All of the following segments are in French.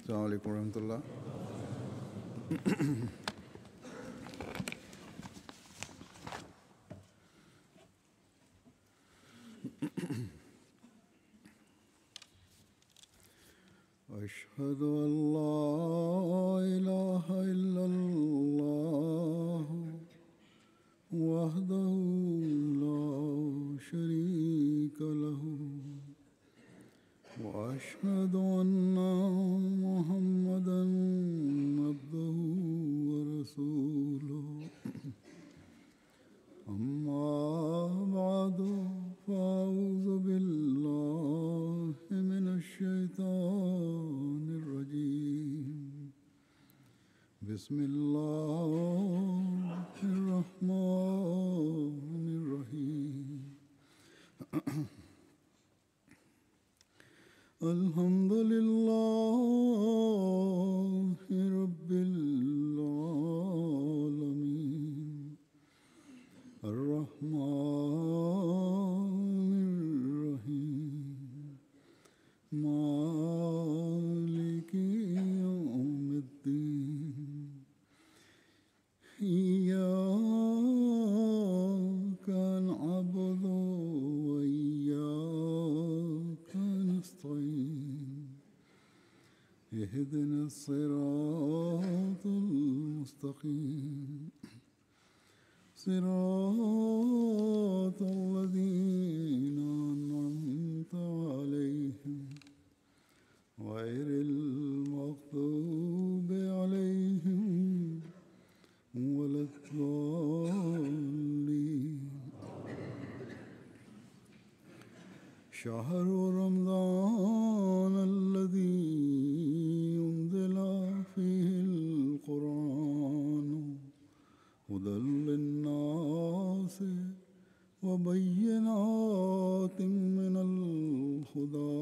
अस्सलामु अलैकुम रहमतुल्लाह। أشهد أن لا إله إلا الله وحده لا شريك له وأشهد أن محمدا عبده ورسوله أما بعد فأعوذ بالله من الشيطان الرجيم بسم الله الرحمن الرحيم الحمد لله رب العالمين الرحمن الرحيم مالك يوم الدين إياك نعبد وإياك نستعين اهدنا الصراط المستقيم صراط الذين أنعمت عليهم غير المغضوب عليهم ولا الضالين شهر رمضان الذي أنزل فيه القرآن هدى للناس وبينات من الهدى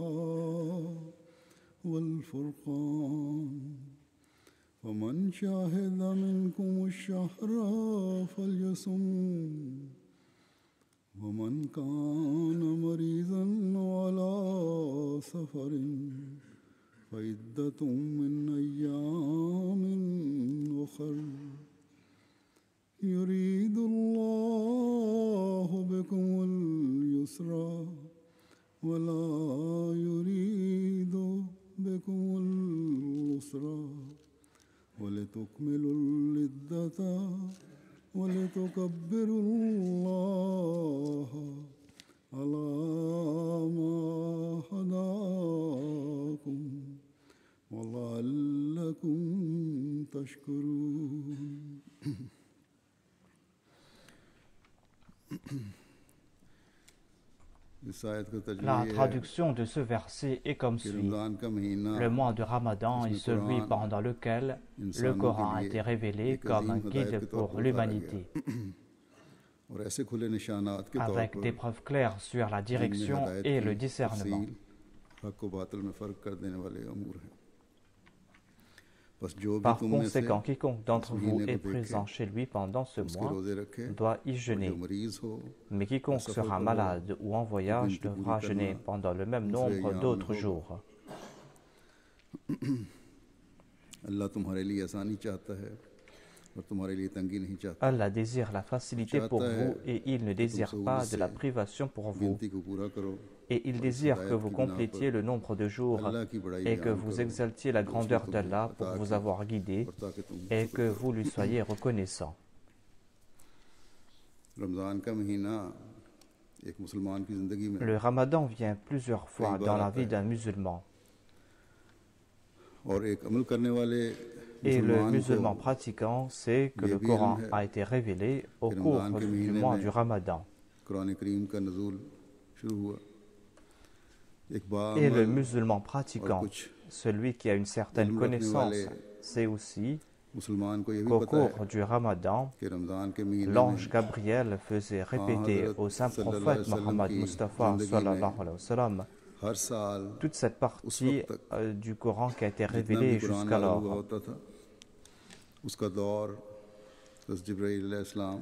والفرقان ومن شاهد منكم الشهر فليصم ومن كان مريضا على سفر فعدة من أيام أخر يريد الله بكم اليسر ولا يريد بكم العسر ولتكملوا العدة ولتكبروا الله على ما هداكم ولعلكم تشكرون. La traduction de ce verset est comme suit. Le mois de Ramadan est celui pendant lequel le Coran a été révélé comme un guide pour l'humanité, avec des preuves claires sur la direction et le discernement. Par conséquent, quiconque d'entre vous est présent chez lui pendant ce mois doit y jeûner. Mais quiconque sera malade ou en voyage devra jeûner pendant le même nombre d'autres jours. Allah désire la facilité pour vous et il ne désire pas de la privation pour vous. Et il désire que vous complétiez le nombre de jours et que vous exaltiez la grandeur d'Allah pour vous avoir guidé et que vous lui soyez reconnaissant. Le Ramadan vient plusieurs fois dans la vie d'un musulman. Et le musulman pratiquant sait que le Coran a été révélé au cours du mois du Ramadan. Et le musulman pratiquant, celui qui a une certaine connaissance, sait aussi qu'au cours du Ramadan, l'ange Gabriel faisait répéter au saint prophète Mohammed Mustafa sallallahu alayhi wa sallam toute cette partie du Coran qui a été révélée jusqu'alors.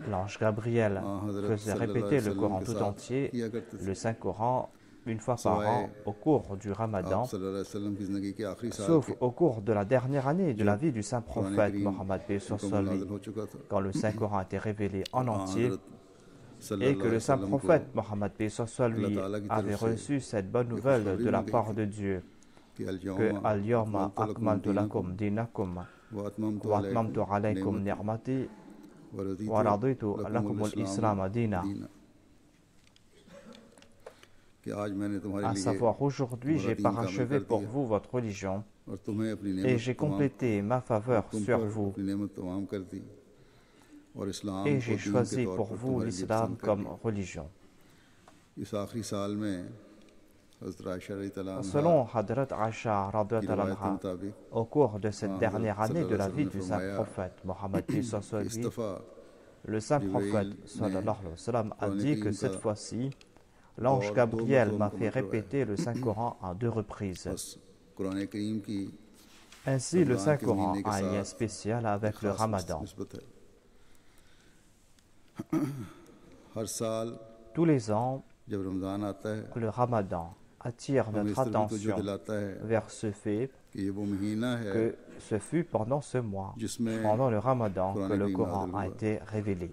L'ange Gabriel faisait répéter le Coran tout entier, le Saint-Coran, une fois par an au cours du Ramadan, sauf au cours de la dernière année de la vie du saint prophète Mohammed paix sur lui, quand le Saint-Coran a été révélé en entier et que le saint prophète Mohammed paix sur lui avait reçu cette bonne nouvelle de la part de Dieu que Al-Yawma akmaltu lakum dinakum wa atmamtu alaykum ni'mati wa raditu lakum al-islam dina. À savoir, aujourd'hui, j'ai parachevé pour vous votre religion et j'ai complété ma faveur sur vous et j'ai choisi pour vous l'islam comme religion. Selon Hadrat Aisha, au cours de cette dernière année de la vie du saint prophète Mohammed le saint prophète sallallahu alayhi wa sallam a dit que cette fois-ci, l'ange Gabriel m'a fait répéter le Saint-Coran à 2 reprises. Ainsi, le Saint-Coran a un lien spécial avec le Ramadan. Tous les ans, le Ramadan attire notre attention vers ce fait que ce fut pendant ce mois, pendant le Ramadan, que le Coran a été révélé.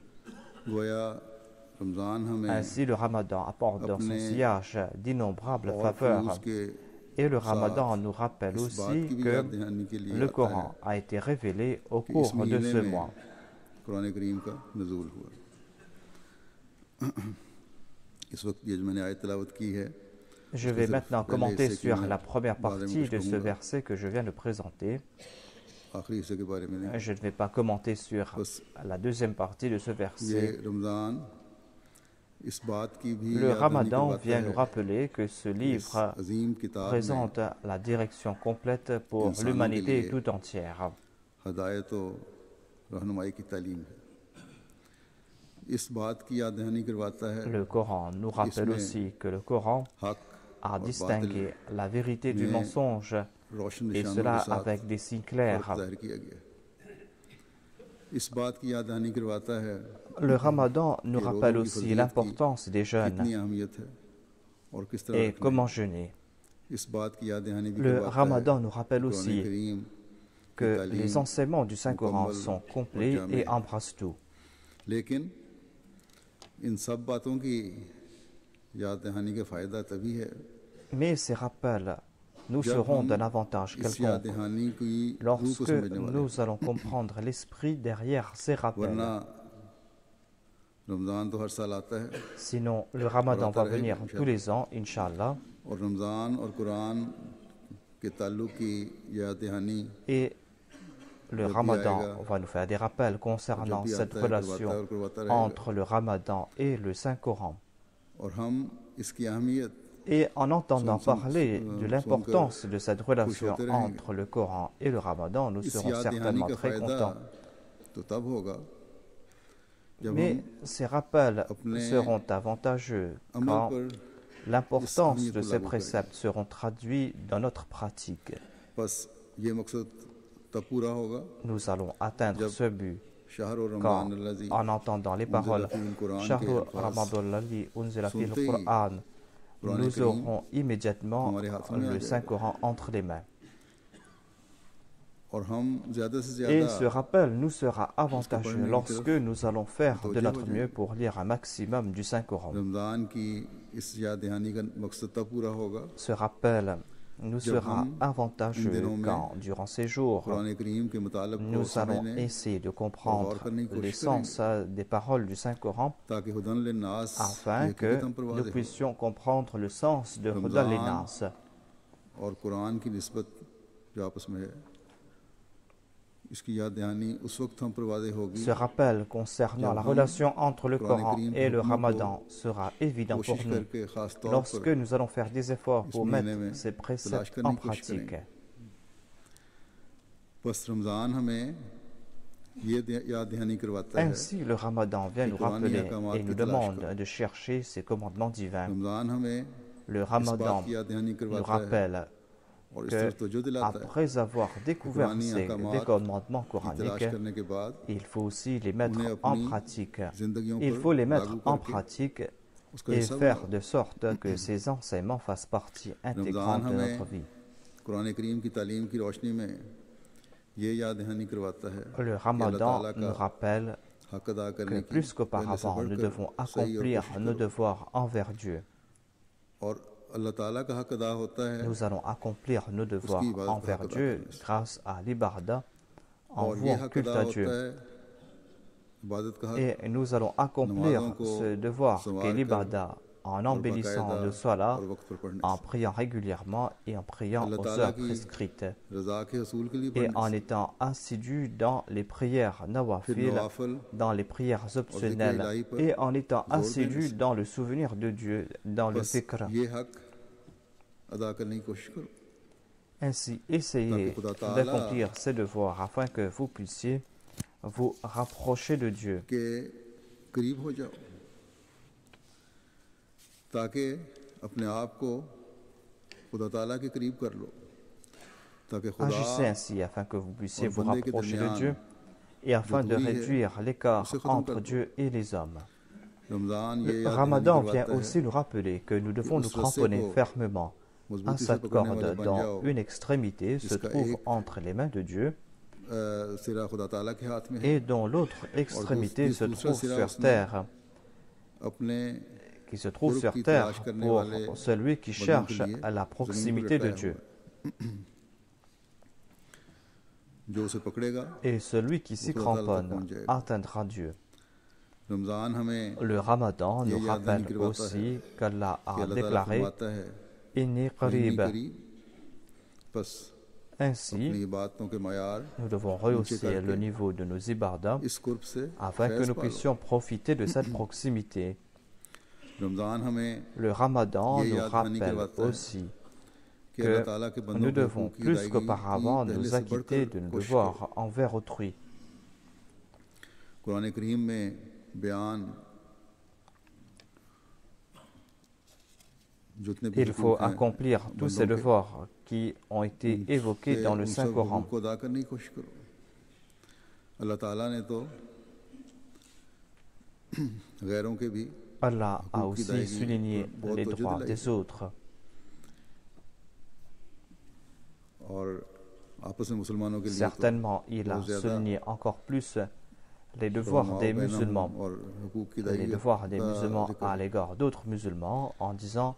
Ainsi, le Ramadan apporte dans son sillage d'innombrables faveurs. Et le Ramadan nous rappelle aussi que le Coran a été révélé au cours de ce mois. Je vais maintenant commenter sur la première partie de ce verset que je viens de présenter. Je ne vais pas commenter sur la deuxième partie de ce verset. Le Ramadan vient nous rappeler que ce livre présente la direction complète pour l'humanité tout entière. Le Coran nous rappelle aussi que le Coran a distingué la vérité du mensonge, et cela avec des signes clairs. Le Ramadan nous rappelle aussi l'importance des jeûnes et comment jeûner. Le Ramadan nous rappelle aussi que les enseignements du Saint-Coran sont complets et embrassent tout. Mais ces rappels nous seront d'un avantage quelconque lorsque nous allons comprendre l'esprit derrière ces rappels. Sinon, le Ramadan va venir tous les ans, Inch'Allah. Et le Ramadan va nous faire des rappels concernant cette relation entre le Ramadan et le Saint-Coran. Et en entendant parler de l'importance de cette relation entre le Coran et le Ramadan, nous serons certainement très contents. Mais ces rappels seront avantageux quand l'importance de ces préceptes seront traduits dans notre pratique. Nous allons atteindre ce but quand, en entendant les paroles « Shahru Ramadan alladhi unzila fihi al-Qur'an », nous aurons immédiatement le Saint-Coran entre les mains. Et ce rappel nous sera avantageux lorsque nous allons faire de notre mieux pour lire un maximum du Saint-Coran. Ce rappel nous sera avantageux quand, durant ces jours, nous allons essayer de comprendre l'essence des paroles du Saint-Coran afin que nous puissions comprendre le sens de Hudan lin-Nas. Ce rappel concernant la relation entre le Coran et le Ramadan sera évident pour nous lorsque nous allons faire des efforts pour mettre ces préceptes en pratique. Ainsi, le Ramadan vient nous rappeler et nous demande de chercher ces commandements divins. Le Ramadan nous rappelle que, après avoir découvert ces commandements coraniques, il faut aussi les mettre en pratique. Il faut les mettre en pratique et faire de sorte que ces enseignements fassent partie intégrante de notre vie. Le Ramadan nous rappelle que plus qu'auparavant, nous devons accomplir nos devoirs envers Dieu. Nous allons accomplir nos devoirs envers Dieu grâce à l'ibarda, en vouant culte à Dieu. Et nous allons accomplir ce devoir qu'est l'ibarda en embellissant le salat, en priant régulièrement et en priant aux heures prescrites, et en étant assidus dans les prières nawafil, dans les prières optionnelles, et en étant assidus dans le souvenir de Dieu, dans le fikr. Ainsi, essayez d'accomplir ces devoirs afin que vous puissiez vous rapprocher de Dieu. Agissez ainsi afin que vous puissiez vous rapprocher de Dieu et afin de réduire l'écart entre Dieu et les hommes. Le Ramadan vient aussi nous rappeler que nous devons nous cramponner fermement à cette corde dont une extrémité se trouve entre les mains de Dieu et dont l'autre extrémité se trouve sur terre, qui se trouve sur terre pour celui qui cherche à la proximité de Dieu. Et celui qui s'y cramponne atteindra Dieu. Le Ramadan nous rappelle aussi qu'Allah a déclaré « Inni qarib ». Ainsi, nous devons rehausser le niveau de nos ibadah afin que nous puissions profiter de cette proximité. Le Ramadan nous rappelle aussi que nous devons plus qu'auparavant nous acquitter de nos devoirs envers autrui. Il faut accomplir tous ces devoirs qui ont été évoqués dans le Saint-Coran. Allah a aussi souligné les droits des autres. Certainement, il a souligné encore plus les devoirs des musulmans, les devoirs des musulmans à l'égard d'autres musulmans en disant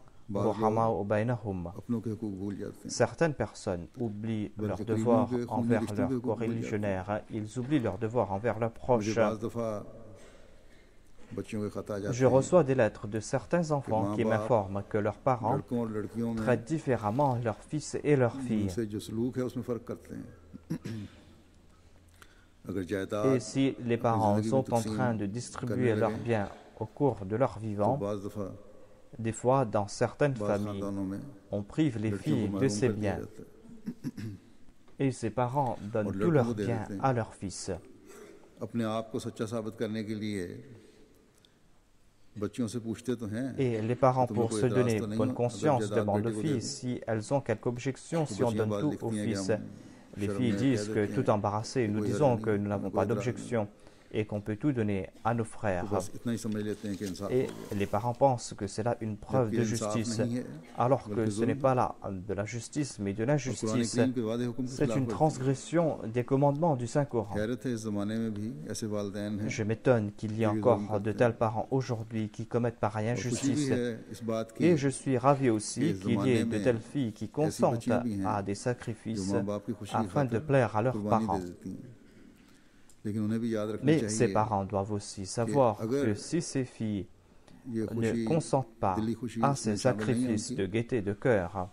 certaines personnes oublient leurs devoirs envers leurs coreligionnaires, ils oublient leurs devoirs envers leurs proches. Je reçois des lettres de certains enfants qui m'informent que leurs parents traitent différemment leurs fils et leurs filles. Et si les parents sont en train de distribuer leurs biens au cours de leur vivant, des fois, dans certaines familles, on prive les filles de ces biens. Et ces parents donnent tous leurs biens à leurs fils. Et les parents, pour se donner bonne conscience, demandent aux filles si elles ont quelque objection si on donne tout aux fils. Les filles disent que tout embarrassées, nous disons que nous n'avons pas d'objection et qu'on peut tout donner à nos frères. Et les parents pensent que c'est là une preuve de justice, alors que ce n'est pas là de la justice, mais de l'injustice. C'est une transgression des commandements du Saint-Coran. Je m'étonne qu'il y ait encore de tels parents aujourd'hui qui commettent pareille injustice. Et je suis ravi aussi qu'il y ait de telles filles qui consentent à des sacrifices afin de plaire à leurs parents. Mais ces parents doivent aussi savoir que si ces filles ne consentent pas à ces sacrifices de gaieté de cœur,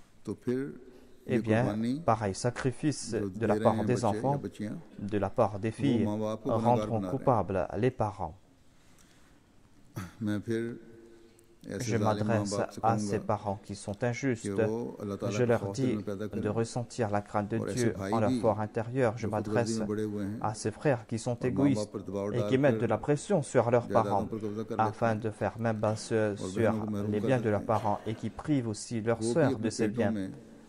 eh bien, pareil sacrifice de la part des enfants, de la part des filles, rendront coupables les parents. Je m'adresse à ces parents qui sont injustes. Je leur dis de ressentir la crainte de Dieu en leur fort intérieur. Je m'adresse à ces frères qui sont égoïstes et qui mettent de la pression sur leurs parents afin de faire main basse sur les biens de leurs parents et qui privent aussi leurs sœurs de ces biens.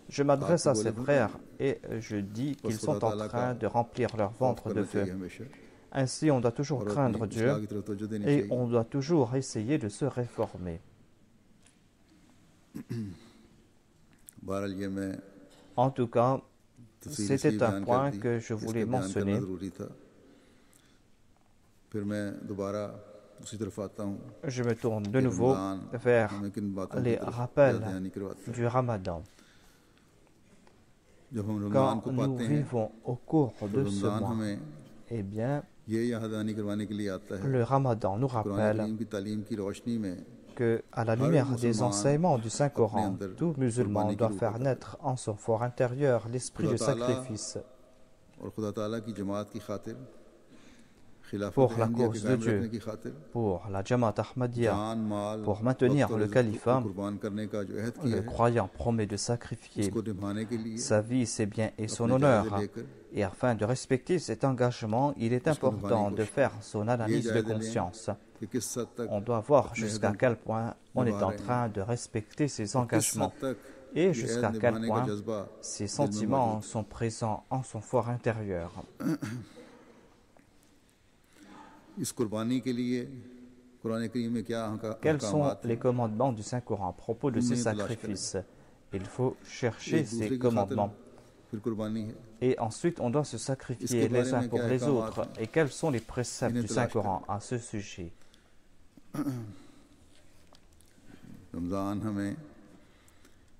Je m'adresse à ces frères et je dis qu'ils sont en train de remplir leur ventre de feu. Ainsi, on doit toujours craindre Dieu et on doit toujours essayer de se réformer. En tout cas, c'était un point que je voulais mentionner. Je me tourne de nouveau vers les rappels du Ramadan. Quand nous vivons au cours de ce mois, eh bien, le Ramadan nous rappelle que, à la lumière des enseignements du Saint-Coran, tout musulman doit faire naître en son fort intérieur l'esprit de sacrifice pour la cause de Dieu, pour la Jamaat Ahmadiyya, pour maintenir le califat. Le croyant promet de sacrifier sa vie, ses biens et son honneur. Et afin de respecter cet engagement, il est important de faire son analyse de conscience. On doit voir jusqu'à quel point on est en train de respecter ses engagements et jusqu'à quel point ses sentiments sont présents en son fort intérieur. Quels sont les commandements du Saint-Coran à propos de ces sacrifices? Il faut chercher ces commandements. Et ensuite, on doit se sacrifier les uns pour les autres. Et quels sont les préceptes du Saint-Coran à ce sujet?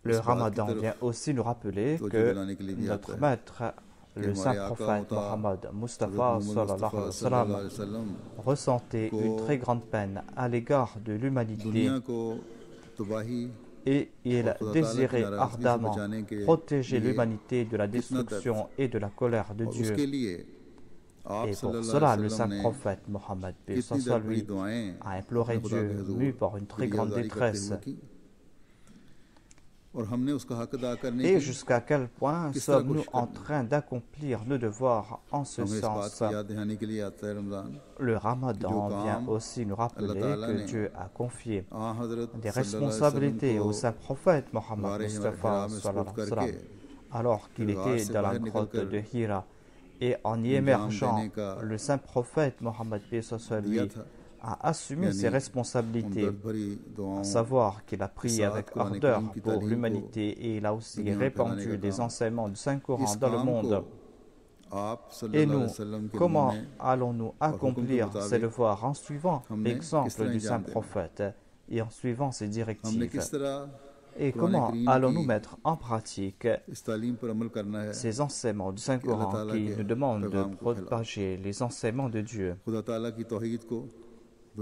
Le Ramadan vient aussi nous rappeler que notre maître, le saint prophète Mohammed Mustafa sallallahu alayhi wa sallam, ressentait une très grande peine à l'égard de l'humanité et il désirait ardemment protéger l'humanité de la destruction et de la colère de Dieu. Et pour cela, le saint prophète Mohammed lui a imploré Dieu, mu par une très grande détresse. Et jusqu'à quel point sommes-nous en train d'accomplir nos devoirs en ce sens? Le Ramadan vient aussi nous rappeler que Dieu a confié des responsabilités au saint prophète Mohammed Mustafa alors qu'il était dans la grotte de Hira. Et en y émergeant, le saint prophète Mohammed lui a assumé ses responsabilités, à savoir qu'il a prié avec ardeur pour l'humanité et il a aussi répandu les enseignements du Saint-Coran dans le monde. Et nous, comment allons-nous accomplir ces devoirs? En suivant l'exemple du Saint-Prophète et en suivant ses directives. Et comment allons-nous mettre en pratique ces enseignements du Saint-Coran qui nous demandent de propager les enseignements de Dieu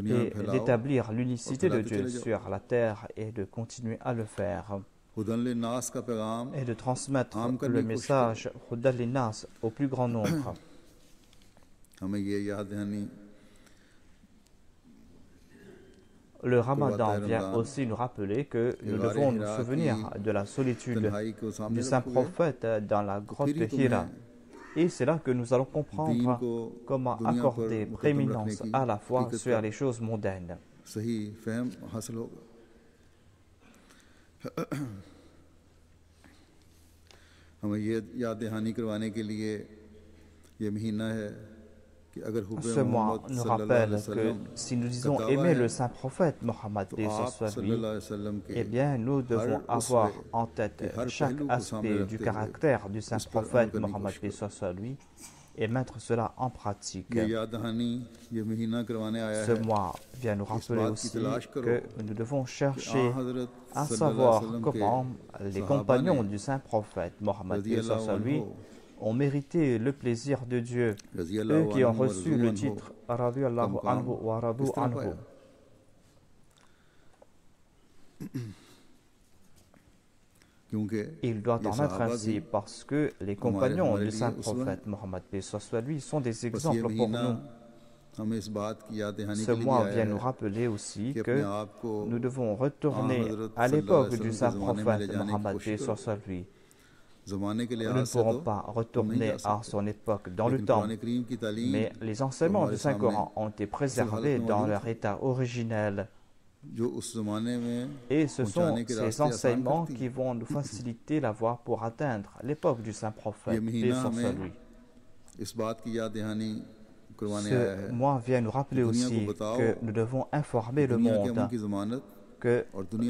et d'établir l'unicité de Dieu sur la terre et de continuer à le faire et de transmettre le message Hudan Linnas au plus grand nombre. Le Ramadan vient aussi nous rappeler que nous devons nous souvenir de la solitude du saint prophète dans la grotte de Hira. Et c'est là que nous allons comprendre comment accorder prééminence à la fois sur les choses mondaines. Ce mois nous rappelle que si nous disons aimer le saint prophète Mohammed, eh bien nous devons avoir en tête chaque aspect du caractère du saint prophète Mohammed et mettre cela en pratique. Ce mois vient nous rappeler aussi que nous devons chercher à savoir comment les compagnons du saint prophète Mohammed ont mérité le plaisir de Dieu, eux qui ont reçu le titre Radiyallahu anhu wa radu anhu. Il doit en être ainsi parce que les compagnons du saint prophète Mohammed lui sont des exemples pour nous. Ce mois vient nous rappeler aussi que nous devons retourner à l'époque du saint prophète Mohammed lui. Nous ne pourrons pas retourner à son époque dans le temps, mais les enseignements du Saint-Coran ont été préservés dans leur état originel. Et ce sont ces enseignements qui vont nous faciliter la voie pour atteindre l'époque du Saint-Prophète, paix sur lui. Ce mois vient nous rappeler aussi que nous devons informer le monde, que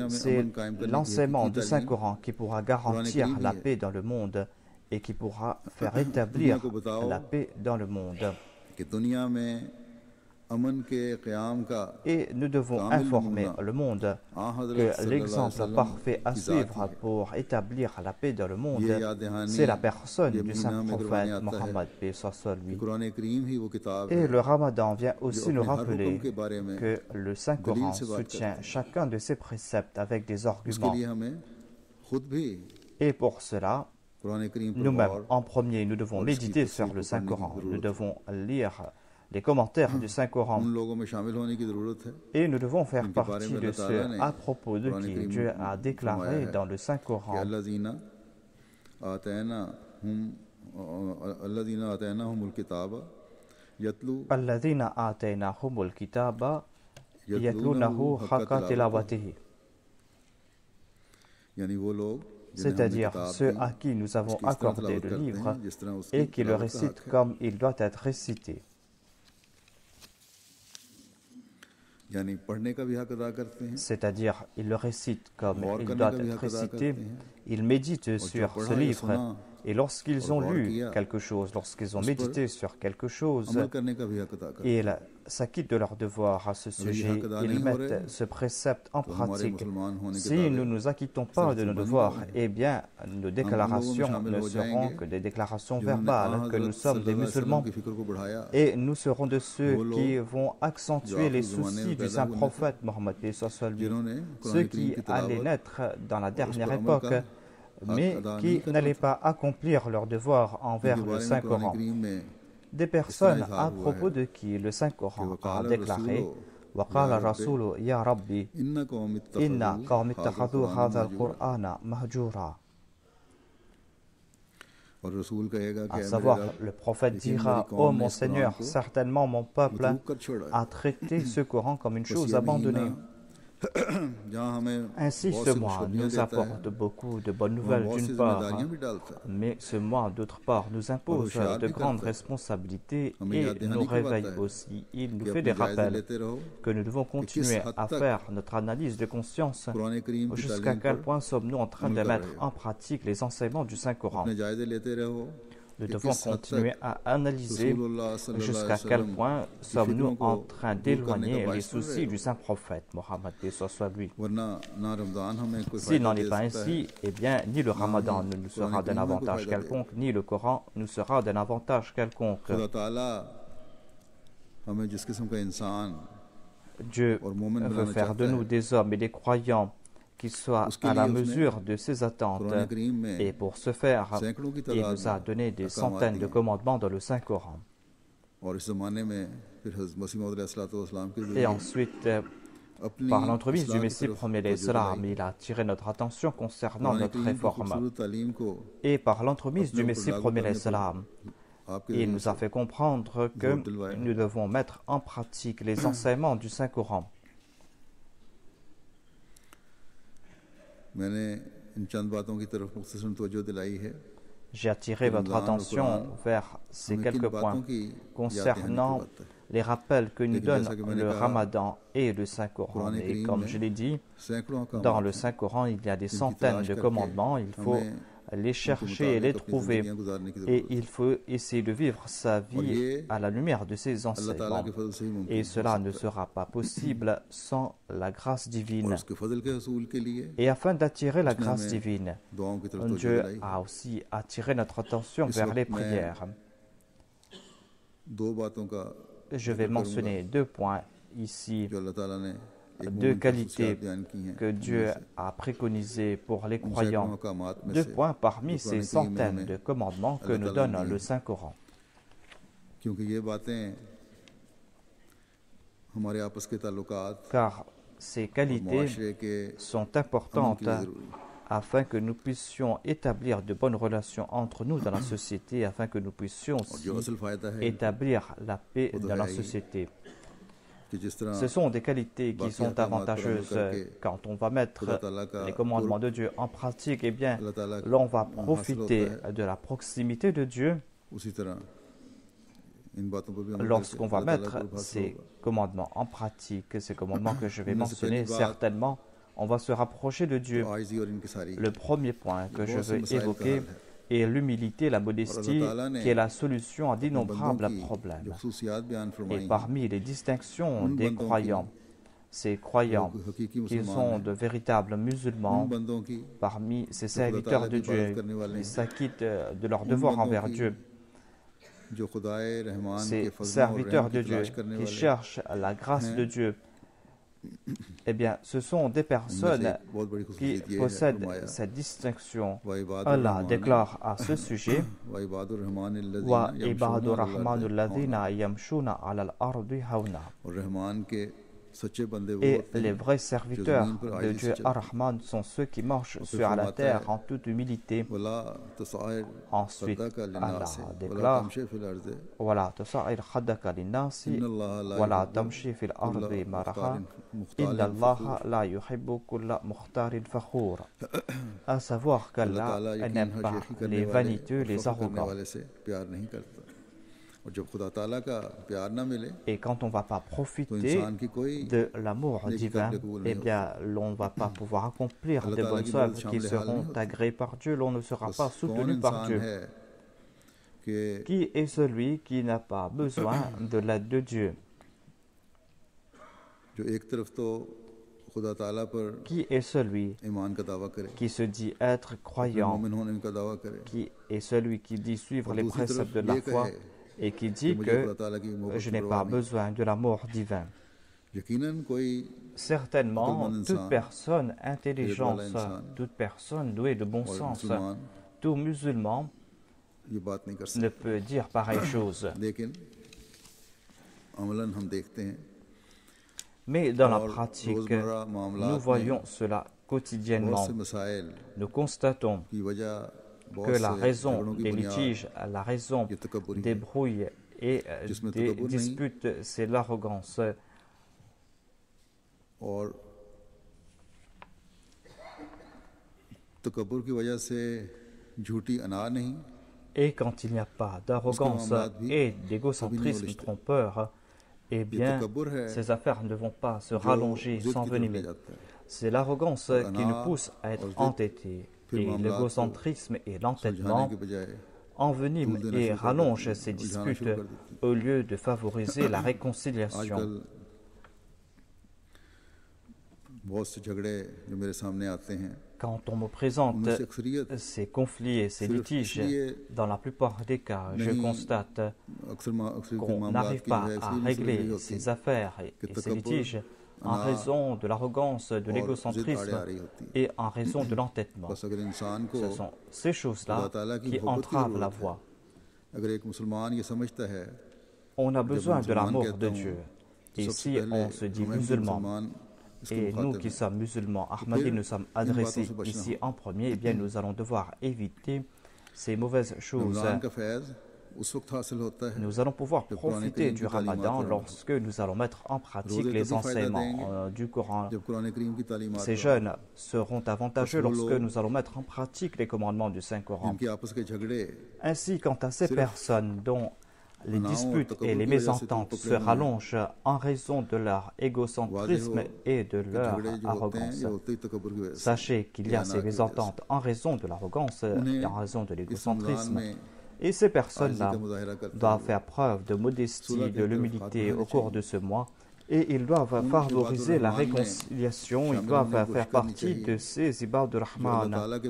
c'est l'enseignement du Saint-Coran qui pourra garantir la paix dans le monde et qui pourra faire établir la paix dans le monde. Et nous devons informer le monde que l'exemple parfait à suivre pour établir la paix dans le monde, c'est la personne du saint prophète Mohammed paix soit sur lui. Et le Ramadan vient aussi nous rappeler que le Saint-Coran soutient chacun de ses préceptes avec des arguments. Et pour cela, nous-mêmes, en premier, nous devons méditer sur le Saint-Coran. Nous devons lire les commentaires du Saint-Coran. Et nous devons faire partie de ceux à propos de qui Dieu a déclaré dans le Saint-Coran. Alladhina ataynahumul kitaba yatlunahu haqqa tilawatihi. C'est-à-dire ceux à qui nous avons accordé le livre et qui le récitent comme il doit être récité. C'est-à-dire, ils le récitent comme il doit être récité, ils méditent sur ce livre, et lorsqu'ils ont lu quelque chose, lorsqu'ils ont médité sur quelque chose, ils s'acquittent de leur devoir à ce sujet, ils mettent ce précepte en pratique. Si nous ne nous acquittons pas de nos devoirs, eh bien, nos déclarations ne seront que des déclarations verbales, que nous sommes des musulmans, et nous serons de ceux qui vont accentuer les soucis du saint prophète Mohammed, ceux qui allaient naître dans la dernière époque, mais qui n'allaient pas accomplir leurs devoirs envers le Saint-Coran. Des personnes à propos de qui le Saint-Coran a déclaré وَقَالَ الرَّسُولُ يَا رَبِّ إِنَّ قَوْمِ اتَّخَذُوا هَذَا الْقُرْآنَ مَهْجُورًا. À savoir, le prophète dira: ô mon Seigneur, certainement mon peuple a traité ce Coran comme une chose abandonnée. Ainsi, ce mois nous apporte beaucoup de bonnes nouvelles d'une part, mais ce mois d'autre part nous impose de grandes responsabilités et nous réveille aussi. Il nous fait des rappels que nous devons continuer à faire notre analyse de conscience jusqu'à quel point sommes-nous en train de mettre en pratique les enseignements du Saint-Coran. Nous devons continuer à analyser jusqu'à quel point sommes-nous en train d'éloigner les soucis du Saint-Prophète, Mohammed soit lui. S'il n'en est pas ainsi, eh bien, ni le Ramadan ne nous sera d'un avantage quelconque, ni le Coran nous sera d'un avantage quelconque. Dieu veut faire de nous des hommes et des croyants qui soient à la mesure de ses attentes. Et pour ce faire, il nous a donné des centaines de commandements dans le Saint-Coran. Et ensuite, par l'entremise du Messie premier l'Islam, il a attiré notre attention concernant notre réforme. Et par l'entremise du Messie premier l'Islam, il nous a fait comprendre que nous devons mettre en pratique les enseignements du Saint-Coran. J'ai attiré votre attention vers ces quelques points concernant les rappels que nous donne le Ramadan et le Saint-Coran. Et comme je l'ai dit, dans le Saint-Coran, il y a des centaines de commandements. Il faut les chercher et les trouver. Et il faut essayer de vivre sa vie à la lumière de ces enseignements. Et cela ne sera pas possible sans la grâce divine. Et afin d'attirer la grâce divine, Dieu a aussi attiré notre attention vers les prières. Je vais mentionner 2 points ici, 2 qualités que Dieu a préconisées pour les croyants, 2 points parmi ces centaines de commandements que nous donne le Saint-Coran. Car ces qualités sont importantes afin que nous puissions établir de bonnes relations entre nous dans la société, afin que nous puissions aussi établir la paix dans la société. Ce sont des qualités qui sont avantageuses. Quand on va mettre les commandements de Dieu en pratique, eh bien, l'on va profiter de la proximité de Dieu. Lorsqu'on va mettre ces commandements en pratique, ces commandements que je vais mentionner, certainement, on va se rapprocher de Dieu. Le premier point que je veux évoquer est l'humilité, la modestie, qui est la solution à d'innombrables problèmes. Et parmi les distinctions des croyants, ces croyants qui sont de véritables musulmans, parmi ces serviteurs de Dieu, qui s'acquittent de leur devoir envers Dieu, ces serviteurs de Dieu qui cherchent la grâce de Dieu, eh bien, ce sont des personnes qui possèdent cette distinction. Allah déclare à ce sujet Wa ibadu rahmanu alladhina yamshuna ala al-ardi hawna. Et les vrais serviteurs de Dieu Ar-Rahman sont ceux qui marchent sur la terre en toute humilité. Ensuite, Allah déclare Wala tasa'ir khaddaka linnasi wala tamshi fil ardi maraha inna Allaha la yuhibbu kulla mukhtarin fakhur. À savoir qu'Allah n'aime pas les vaniteux, les arrogants. Et quand on ne va pas profiter de l'amour divin, eh bien, l'on ne va pas pouvoir accomplir de bonnes œuvres qui seront agréées par Dieu, l'on ne sera pas soutenu par Dieu. Qui est celui qui n'a pas besoin de l'aide de Dieu? Qui est celui qui se dit être croyant? Qui est celui qui dit suivre les préceptes de la foi et qui dit que je n'ai pas besoin de l'amour divin? Certainement, toute personne intelligente, toute personne douée de bon sens, tout musulman ne peut dire pareille chose. Mais dans la pratique, nous voyons cela quotidiennement. Nous constatons que la raison des litiges, la raison des brouilles et des disputes, c'est l'arrogance. Et quand il n'y a pas d'arrogance et d'égocentrisme trompeur, eh bien, ces affaires ne vont pas se rallonger, s'envenimer. C'est l'arrogance qui nous pousse à être entêtés. Et l'égocentrisme et l'entêtement enveniment et rallongent ces disputes au lieu de favoriser la réconciliation. Quand on me présente ces conflits et ces litiges, dans la plupart des cas, je constate qu'on n'arrive pas à régler ces affaires et ces litiges en raison de l'arrogance, de l'égocentrisme et en raison de l'entêtement. Ce sont ces choses-là qui entravent la voie. On a besoin de l'amour de Dieu. Et si on se dit musulman, et nous qui sommes musulmans, Ahmadis, nous sommes adressés ici en premier, eh bien nous allons devoir éviter ces mauvaises choses. Nous allons pouvoir profiter du Ramadan lorsque nous allons mettre en pratique les enseignements du Coran. Ces jeûnes seront avantageux lorsque nous allons mettre en pratique les commandements du Saint-Coran. Ainsi, quant à ces personnes dont les disputes et les mésententes se rallongent en raison de leur égocentrisme et de leur arrogance, sachez qu'il y a ces mésententes en raison de l'arrogance et en raison de l'égocentrisme. Et ces personnes-là doivent faire preuve de modestie, de l'humilité au cours de ce mois. Et ils doivent favoriser la réconciliation, ils doivent faire partie de ces Ibadur Rahman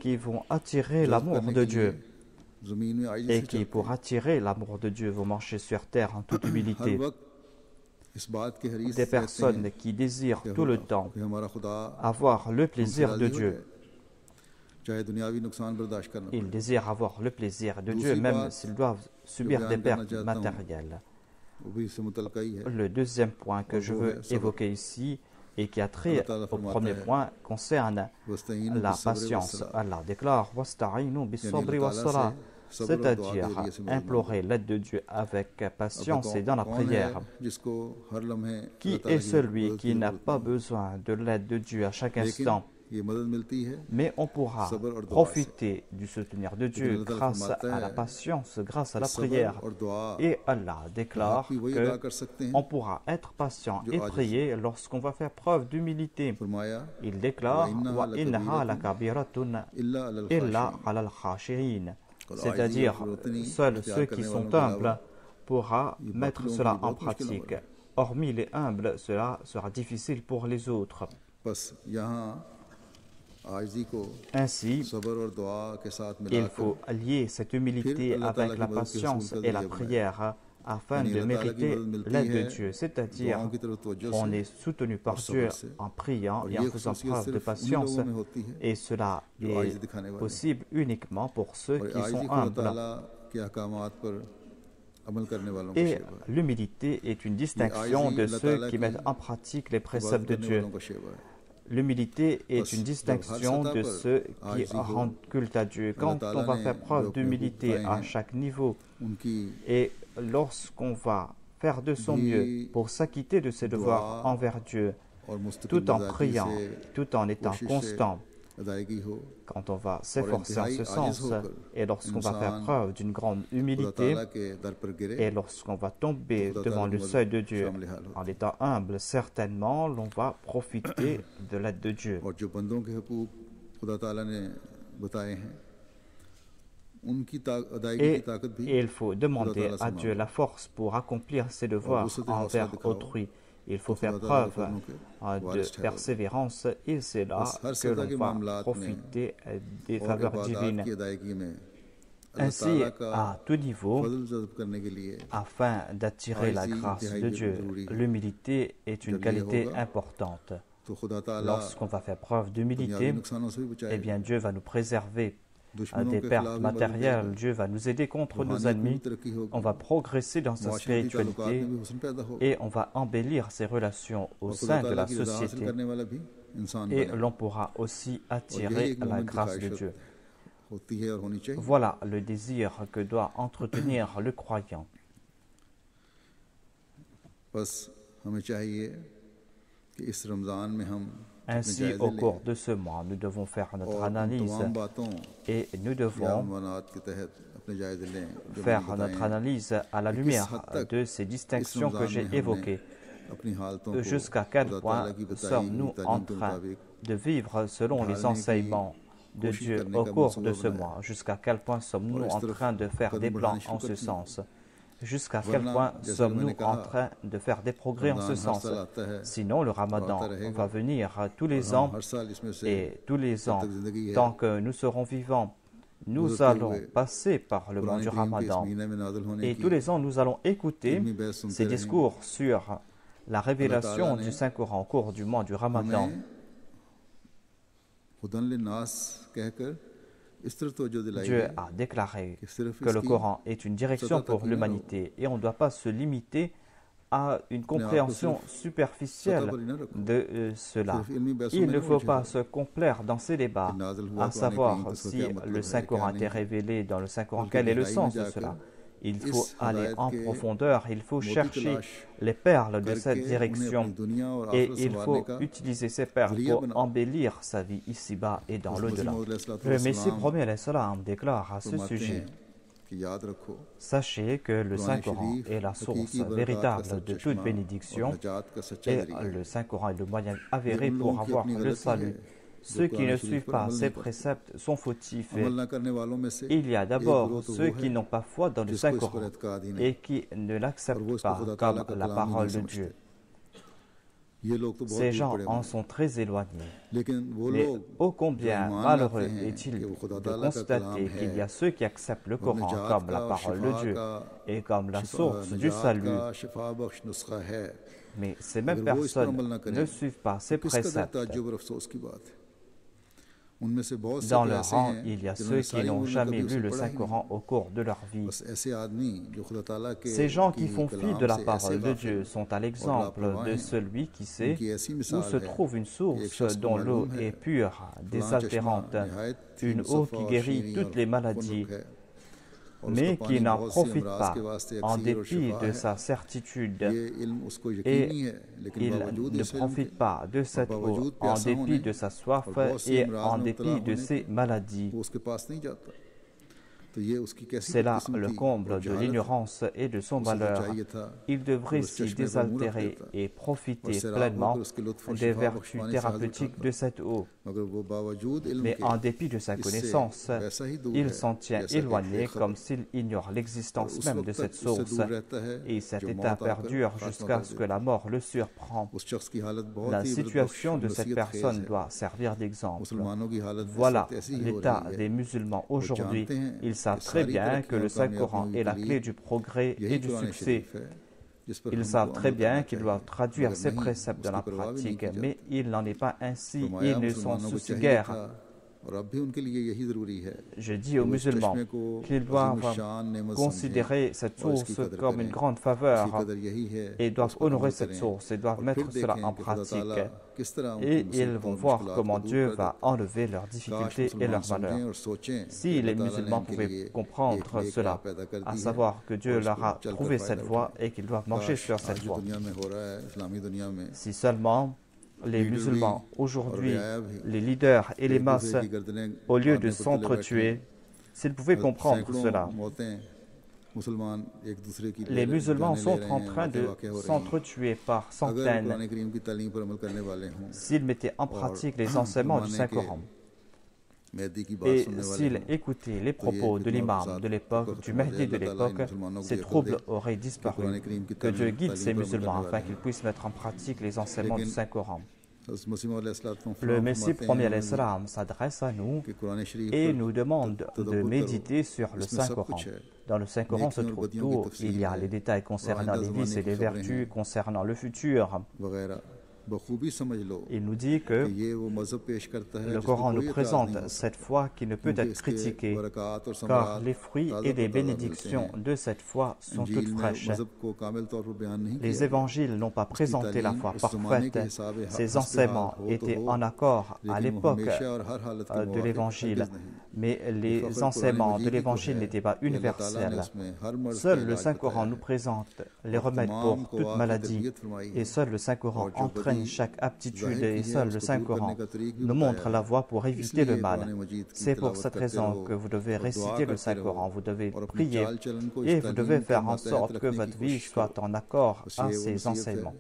qui vont attirer l'amour de Dieu. Et qui, pour attirer l'amour de Dieu, vont marcher sur terre en toute humilité. Des personnes qui désirent tout le temps avoir le plaisir de Dieu. Ils désirent avoir le plaisir de Dieu, même s'ils doivent subir des pertes matérielles. Le deuxième point que je veux évoquer ici, et qui a trait au premier point, concerne la patience. Allah déclare Wasta'inu bis-sabri was-salah, c'est-à-dire implorer l'aide de Dieu avec patience et dans la prière. Qui est celui qui n'a pas besoin de l'aide de Dieu à chaque instant Mais on pourra profiter du soutenir de Dieu grâce à la patience, grâce à la prière. Et Allah déclare qu'on pourra être patient et prier lorsqu'on va faire preuve d'humilité. Il déclare wa innaha lakabiratun illa alal khashi'in. C'est-à-dire, seuls ceux qui sont humbles pourront mettre cela en pratique. Hormis les humbles, cela sera difficile pour les autres. Ainsi, il faut lier cette humilité avec la patience et la prière afin de mériter l'aide de Dieu. C'est-à-dire, on est soutenu par Dieu en priant et en faisant preuve de patience. Et cela est possible uniquement pour ceux qui sont humbles. Et l'humilité est une distinction de ceux qui mettent en pratique les préceptes de Dieu. L'humilité est une distinction de ceux qui rendent culte à Dieu. Quand on va faire preuve d'humilité à chaque niveau et lorsqu'on va faire de son mieux pour s'acquitter de ses devoirs envers Dieu, tout en priant, tout en étant constant, quand on va s'efforcer en ce sens, et lorsqu'on va faire preuve d'une grande humilité, et lorsqu'on va tomber devant le seuil de Dieu en étant humble, certainement l'on va profiter de l'aide de Dieu. Et il faut demander à Dieu la force pour accomplir ses devoirs envers autrui. Il faut faire preuve de persévérance et c'est là que l'on va profiter des faveurs divines. Ainsi, à tout niveau, afin d'attirer la grâce de Dieu, l'humilité est une qualité importante. Lorsqu'on va faire preuve d'humilité, eh bien Dieu va nous préserver des pertes matérielles, Dieu va nous aider contre nos ennemis, on va progresser dans sa spiritualité et on va embellir ses relations au sein de la société et l'on pourra aussi attirer la grâce de Dieu. Voilà le désir que doit entretenir le croyant. Ainsi, au cours de ce mois, nous devons faire notre analyse et nous devons faire notre analyse à la lumière de ces distinctions que j'ai évoquées. Jusqu'à quel point sommes-nous en train de vivre selon les enseignements de Dieu au cours de ce mois? Jusqu'à quel point sommes-nous en train de faire des plans en ce sens? Jusqu'à quel point sommes-nous en train de faire des progrès en ce sens? Sinon, le Ramadan va venir tous les ans et tous les ans, tant que nous serons vivants, nous allons passer par le mois du Ramadan et tous les ans, nous allons écouter ces discours sur la révélation du Saint-Coran au cours du mois du Ramadan. Dieu a déclaré que le Coran est une direction pour l'humanité et on ne doit pas se limiter à une compréhension superficielle de cela. Il ne faut pas se complaire dans ces débats, à savoir si le Saint-Coran a été révélé dans le Saint-Coran, quel est le sens de cela. Il faut aller en profondeur, il faut chercher les perles de cette direction et il faut utiliser ces perles pour embellir sa vie ici-bas et dans l'au-delà. Le Messie premier déclare à ce sujet: sachez que le Saint-Coran est la source véritable de toute bénédiction et le Saint-Coran est le moyen avéré pour avoir le salut. Ceux qui ne suivent pas ces préceptes sont fautifs. Il y a d'abord ceux qui n'ont pas foi dans le Saint-Coran et qui ne l'acceptent pas comme la parole de Dieu. Ces gens en sont très éloignés. Mais ô combien malheureux est-il de constater qu'il y a ceux qui acceptent le Coran comme la parole de Dieu et comme la source du salut. Mais ces mêmes personnes ne suivent pas ces préceptes. Dans leur rang, il y a ceux qui n'ont jamais lu le Saint-Coran au cours de leur vie. Ces gens qui font fi de la parole de Dieu sont à l'exemple de celui qui sait où se trouve une source dont l'eau est pure, désaltérante, une eau qui guérit toutes les maladies. mais qui n'en profite pas en dépit de sa certitude, et il ne profite pas de cette eau en dépit de sa soif et en dépit de ses maladies. C'est là le comble de l'ignorance et de son malheur. Il devrait s'y désaltérer et profiter pleinement des vertus thérapeutiques de cette eau. Mais en dépit de sa connaissance, il s'en tient éloigné comme s'il ignore l'existence même de cette source, et cet état perdure jusqu'à ce que la mort le surprend. La situation de cette personne doit servir d'exemple. Voilà l'état des musulmans aujourd'hui. Ils savent très bien que le Saint-Coran est la clé du progrès et du succès. Ils savent très bien qu'ils doivent traduire ces préceptes dans la pratique, mais il n'en est pas ainsi, ils ne s'en soucient guère. Je dis aux musulmans qu'ils doivent considérer cette source comme une grande faveur et doivent honorer cette source et doivent mettre cela en pratique. Et ils vont voir comment Dieu va enlever leurs difficultés et leurs malheurs. Si les musulmans pouvaient comprendre cela, à savoir que Dieu leur a trouvé cette voie et qu'ils doivent marcher sur cette voie. Si seulement les musulmans, aujourd'hui, les leaders et les masses, au lieu de s'entretuer, s'ils pouvaient comprendre cela. Les musulmans sont en train de s'entretuer par centaines s'ils mettaient en pratique les enseignements du Saint-Coran. Et s'ils écoutaient les propos de l'imam de l'époque, du Mahdi de l'époque, ces troubles auraient disparu. Que Dieu guide ces musulmans afin qu'ils puissent mettre en pratique les enseignements du Saint-Coran. Le Messie premier alayhi salam s'adresse à nous et nous demande de méditer sur le Saint-Coran. Dans le Saint-Coran se trouve tout. Il y a les détails concernant les vices et les vertus, concernant le futur. Il nous dit que le Coran nous présente cette foi qui ne peut être critiquée, car les fruits et les bénédictions de cette foi sont toutes fraîches. Les évangiles n'ont pas présenté la foi parfaite. Ces enseignements étaient en accord à l'époque de l'évangile, mais les enseignements de l'évangile n'étaient pas universels. Seul le Saint-Coran nous présente les remèdes pour toute maladie, et seul le Saint-Coran entraîne chaque aptitude, et seul le Saint-Coran nous montre la voie pour éviter le mal. C'est pour cette raison que vous devez réciter le Saint-Coran, vous devez prier et vous devez faire en sorte que votre vie soit en accord à ces enseignements.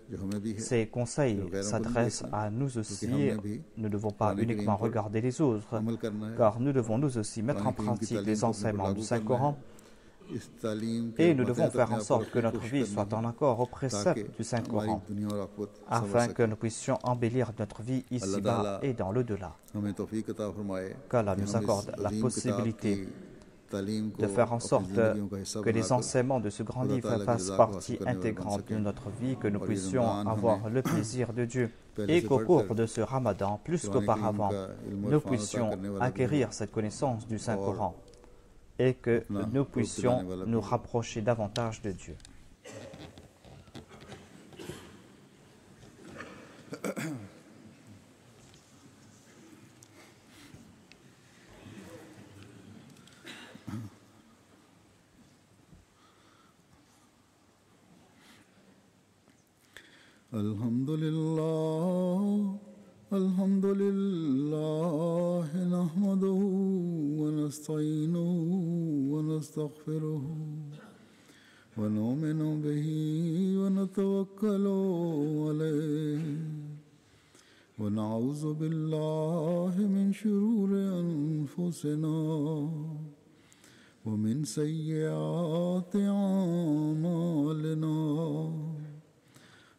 Ces conseils s'adressent à nous aussi. Nous ne devons pas uniquement regarder les autres, car nous devons nous aussi mettre en pratique les enseignements du Saint-Coran. Et nous devons faire en sorte que notre vie soit en accord aux préceptes du Saint-Coran, afin que nous puissions embellir notre vie ici-bas et dans l'au-delà. Qu'Allah nous accorde la possibilité de faire en sorte que les enseignements de ce grand livre fassent partie intégrante de notre vie, que nous puissions avoir le plaisir de Dieu et qu'au cours de ce Ramadan, plus qu'auparavant, nous puissions acquérir cette connaissance du Saint-Coran et que nous puissions nous rapprocher davantage de Dieu. الحمد لله نحمده ونستعينه ونستغفره ونؤمن به ونتوكل عليه ونعوذ بالله من شرور أنفسنا ومن سيئات أعمالنا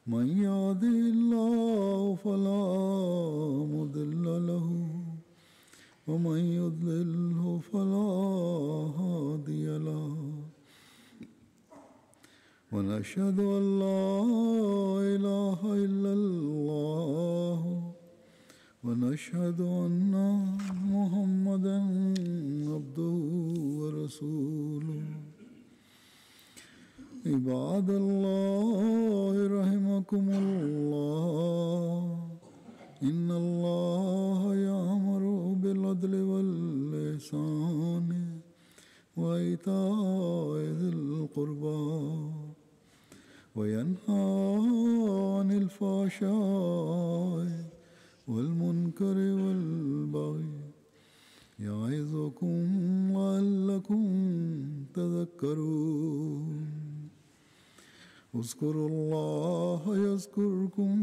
من يهده الله فلا مضل له ومن يضلله فلا هادي له ونشهد أن لا إله إلا الله ونشهد أن محمدا عبده ورسوله عباد الله رحمكم الله إن الله يأمر بالعدل والإحسان وإيتاء ذي القربى وينهى عن الفحشاء والمنكر والبغي يعظكم لعلكم تذكرون اذكروا الله يذكركم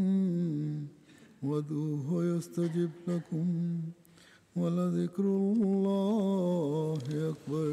وادعوه يستجب لكم ولذكر الله أكبر.